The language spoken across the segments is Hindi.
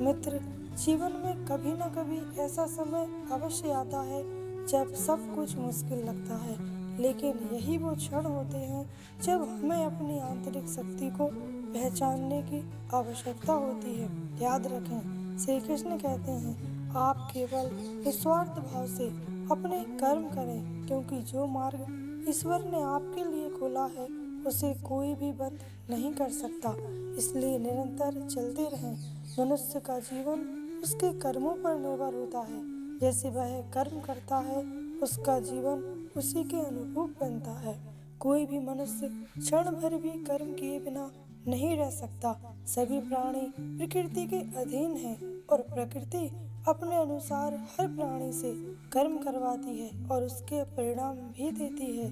मित्र, जीवन में कभी न कभी ऐसा समय अवश्य आता है जब सब कुछ मुश्किल लगता है, लेकिन यही वो क्षण होते हैं जब हमें अपनी आंतरिक शक्ति को पहचानने की आवश्यकता होती है। याद रखें, श्री कृष्ण कहते हैं, आप केवल निस्वार्थ भाव से अपने कर्म करें, क्योंकि जो मार्ग ईश्वर ने आपके लिए खोला है उसे कोई भी बंद नहीं कर सकता। इसलिए निरंतर चलते रहें। मनुष्य का जीवन उसके कर्मों पर निर्भर होता है। जैसे वह कर्म करता है, उसका जीवन उसी के अनुरूप बनता है। कोई भी मनुष्य क्षण भर भी कर्म किए बिना नहीं रह सकता। सभी प्राणी प्रकृति के अधीन हैं और प्रकृति अपने अनुसार हर प्राणी से कर्म करवाती है और उसके परिणाम भी देती है।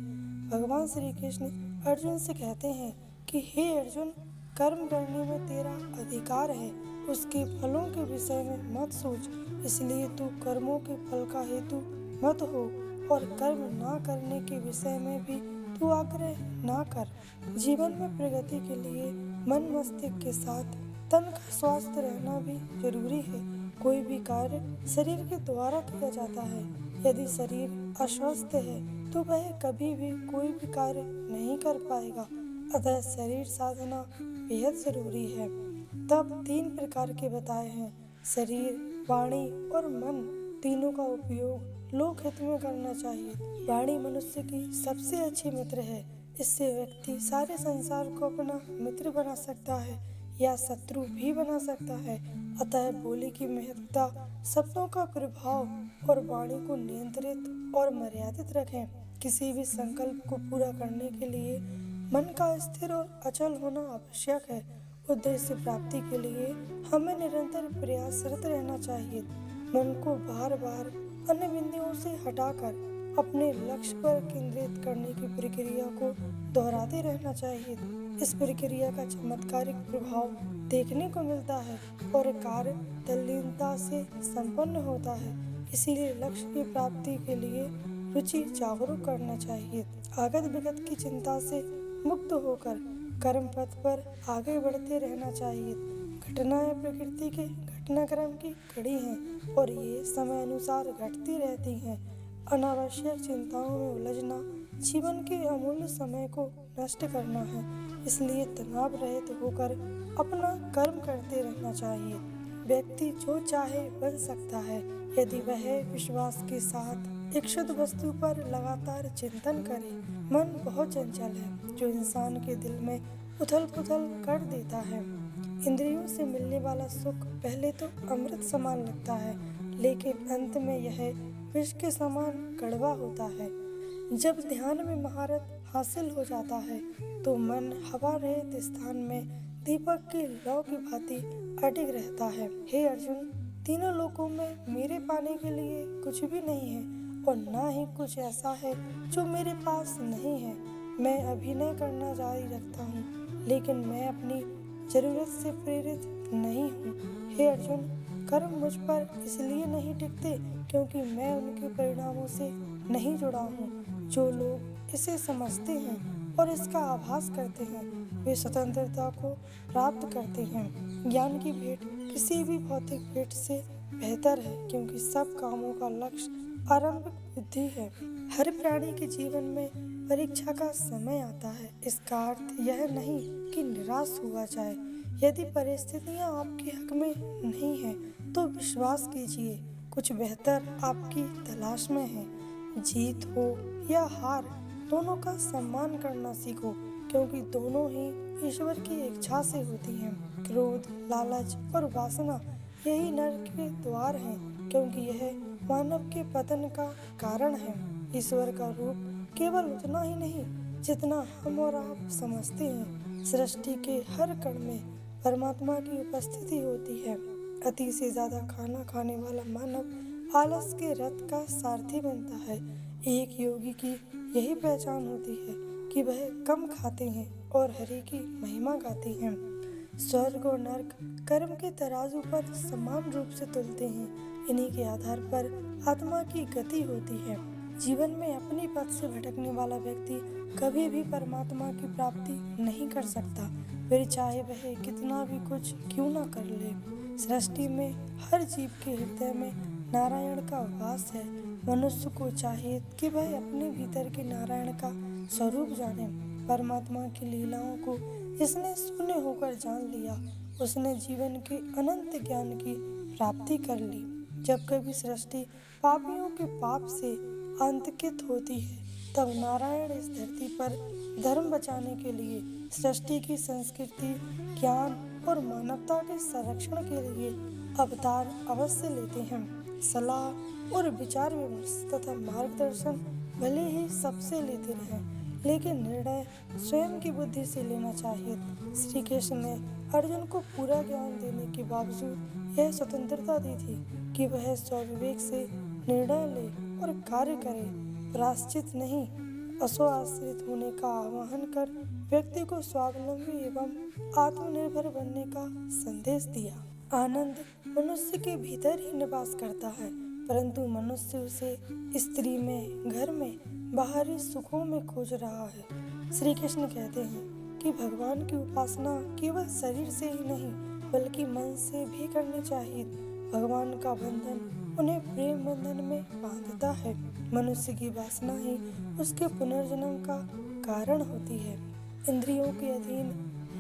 भगवान श्री कृष्ण अर्जुन से कहते हैं कि हे अर्जुन, कर्म करने में तेरा अधिकार है, उसके फलों के विषय में मत सोच। इसलिए तू कर्मों के फल का हेतु मत हो और कर्म ना करने के विषय में भी तू आग्रह ना कर। जीवन में प्रगति के लिए मन मस्तिष्क के साथ तन का स्वास्थ्य रहना भी जरूरी है। कोई भी कार्य शरीर के द्वारा किया जाता है। यदि शरीर अस्वस्थ है तो वह कभी भी कोई भी कार्य नहीं कर पाएगा। अतः शरीर साधना बेहद जरूरी है। तब 3 प्रकार के बताए हैं, शरीर, वाणी और मन। तीनों का उपयोग लोक हित में करना चाहिए। वाणी मनुष्य की सबसे अच्छी मित्र है। इससे व्यक्ति सारे संसार को अपना मित्र बना सकता है या शत्रु भी बना सकता है। अतः बोली की महत्ता, शब्दों का प्रभाव और वाणी को नियंत्रित और मर्यादित रखें। किसी भी संकल्प को पूरा करने के लिए मन का स्थिर और अचल होना आवश्यक है। उद्देश्य प्राप्ति के लिए हमें निरंतर प्रयासरत रहना चाहिए। मन को बार बार अन्य बिंदुओं से हटाकर अपने लक्ष्य पर केंद्रित करने की प्रक्रिया को दोहराते रहना चाहिए। इस प्रक्रिया का चमत्कारिक प्रभाव देखने को मिलता है और कार्य तल्लीनता से संपन्न होता है। इसीलिए लक्ष्य की प्राप्ति के लिए रुचि जागरूक करना चाहिए। आगत विगत की चिंता से मुक्त होकर कर्म पथ पर आगे बढ़ते रहना चाहिए। घटनाएं प्रकृति के घटनाक्रम की कड़ी हैं और ये समय अनुसार घटती रहती हैं। अनावश्यक चिंताओं में उलझना जीवन के अमूल्य समय को नष्ट करना है। इसलिए तनाव रहित होकर अपना कर्म करते रहना चाहिए। व्यक्ति जो चाहे बन सकता है यदि वह विश्वास के साथ एक शुद्ध वस्तु पर लगातार चिंतन करे। मन बहुत चंचल है जो इंसान के दिल में उथल पुथल कर देता है। इंद्रियों से मिलने वाला सुख पहले तो अमृत समान लगता है, लेकिन अंत में यह विष के समान कड़वा होता है। जब ध्यान में महारत हासिल हो जाता है तो मन हवा रहित स्थान में दीपक की लौ की भांति अडिग रहता है। हे अर्जुन, तीनों लोकों में मेरे पाने के लिए कुछ भी नहीं है और ना ही कुछ ऐसा है जो मेरे पास नहीं है। मैं अभिनय करना जारी रखता हूँ, लेकिन मैं अपनी जरूरत से प्रेरित नहीं हूँ। हे अर्जुन, कर्म मुझ पर इसलिए नहीं टिकते क्योंकि मैं उनके परिणामों से नहीं जुड़ा हूँ। जो लोग इसे समझते हैं और इसका आभास करते हैं वे स्वतंत्रता को प्राप्त करते हैं। ज्ञान की भेंट किसी भी भौतिक भेंट से बेहतर है, क्योंकि सब कामों का लक्ष्य आरंभिक बुद्धि है। हर प्राणी के जीवन में परीक्षा का समय आता है। इसका अर्थ यह नहीं कि निराश हुआ जाए। यदि परिस्थितियां आपके हक में नहीं हैं तो विश्वास कीजिए, कुछ बेहतर आपकी तलाश में है। जीत हो या हार, दोनों का सम्मान करना सीखो, क्योंकि दोनों ही ईश्वर की इच्छा से होती हैं। क्रोध, लालच और वासना यही नरक के द्वार हैं, क्योंकि यह मानव के पतन का कारण है। ईश्वर का रूप केवल उतना ही नहीं जितना हम और आप समझते हैं। सृष्टि के हर कण में परमात्मा की उपस्थिति होती है। अति से ज्यादा खाना खाने वाला मानव आलस के रथ का सारथी बनता है। एक योगी की यही पहचान होती है कि वह कम खाते हैं और हरि की महिमा गाते हैं। स्वर्ग और नरक कर्म के तराजू पर समान रूप से तुलते हैं। इन्हीं के आधार पर आत्मा की गति होती है। जीवन में अपनी पथ से भटकने वाला व्यक्ति कभी भी परमात्मा की प्राप्ति नहीं कर सकता, फिर चाहे वह कितना भी कुछ क्यों ना कर ले। सृष्टि में हर जीव के हृदय में नारायण का वास है। मनुष्य को चाहिए कि वह अपने भीतर के नारायण का स्वरूप जाने। परमात्मा की लीलाओं को जिसने शून्य होकर जान लिया, उसने जीवन के अनंत ज्ञान की प्राप्ति कर ली। जब कभी सृष्टि पापियों के पाप से आतंकित होती है, तब नारायण इस धरती पर धर्म बचाने के लिए, सृष्टि की संस्कृति, ज्ञान और मानवता के संरक्षण के लिए अवतार अवश्य लेते हैं। सलाह और विचार विमर्श तथा मार्गदर्शन भले ही सबसे लेते रहें, लेकिन निर्णय स्वयं की बुद्धि से लेना चाहिए। श्री कृष्ण ने अर्जुन को पूरा ज्ञान देने के बावजूद यह स्वतंत्रता दी थी कि वह स्वविवेक से निर्णय ले और कार्य करे। प्रायश्चित नहीं, अस्वाश्रित होने का आह्वान कर व्यक्ति को स्वावलंबी एवं आत्मनिर्भर बनने का संदेश दिया। आनंद मनुष्य के भीतर ही निवास करता है, परंतु मनुष्य उसे स्त्री में, घर में, बाहरी सुखों में खोज रहा है। श्री कृष्ण कहते हैं कि भगवान की उपासना केवल शरीर से ही नहीं, बल्कि मन से भी करनी चाहिए। भगवान का बंधन उन्हें प्रेम बंधन में बांधता है। मनुष्य की वासना ही उसके पुनर्जन्म का कारण होती है। इंद्रियों के अधीन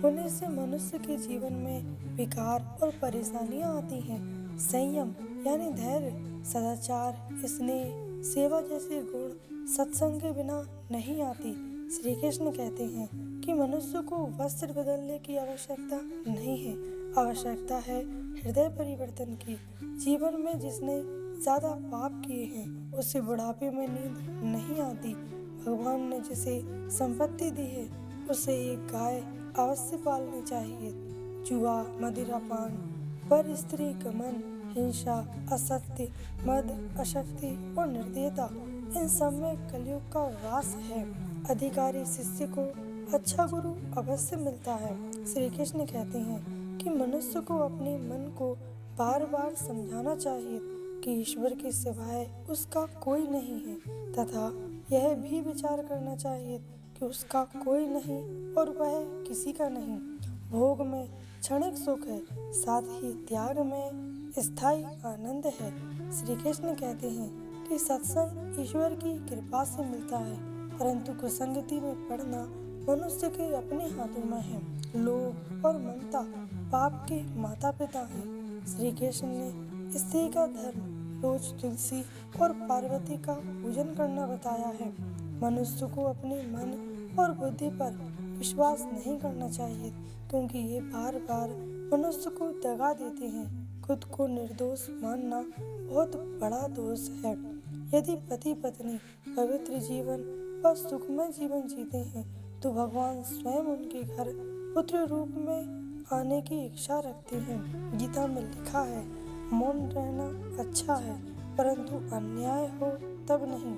होने से मनुष्य के जीवन में विकार और परेशानियां आती हैं। संयम यानी धैर्य, सदाचार, स्नेह, सेवा जैसे गुण सत्संग के बिना नहीं आती। श्री कृष्ण कहते हैं कि मनुष्य को वस्त्र बदलने की आवश्यकता नहीं है, आवश्यकता है हृदय परिवर्तन की। जीवन में जिसने ज्यादा पाप किए हैं, उसे बुढ़ापे में नींद नहीं आती। भगवान ने जिसे संपत्ति दी है, उसे एक गाय अवश्य पालनी चाहिए। जुआ, मदिरापान, पर स्त्री गमन, हिंसा, असत्य, मद, अशक्ति और निर्दयता, इन सब में कलयुग का वास है। अधिकारी शिष्य को अच्छा गुरु अवश्य मिलता है। श्री कृष्ण कहते हैं कि मनुष्य को अपने मन को बार बार समझाना चाहिए कि ईश्वर के सिवाय उसका कोई नहीं है, तथा यह भी विचार करना चाहिए कि उसका कोई नहीं और वह किसी का नहीं। भोग में क्षणिक सुख है, साथ ही त्याग में स्थायी आनंद है। श्री कृष्ण कहते हैं कि सत्संग ईश्वर की कृपा से मिलता है, परंतु कुसंगति में पड़ना मनुष्य के अपने हाथों में है। लोभ और ममता पाप के माता पिता हैं। श्री कृष्ण ने स्त्री का धर्म रोज तुलसी और पार्वती का पूजन करना बताया है। मनुष्य को अपने मन और बुद्धि पर विश्वास नहीं करना चाहिए, क्योंकि ये बार बार मनुष्य को दगा देते हैं। खुद को निर्दोष मानना बहुत बड़ा दोष है। यदि पति पत्नी पवित्र जीवन व सुखमय जीवन जीते हैं, तो भगवान स्वयं उनके घर पुत्र रूप में आने की इच्छा रखते हैं। गीता में लिखा है, मौन रहना अच्छा है, परंतु अन्याय हो तब नहीं।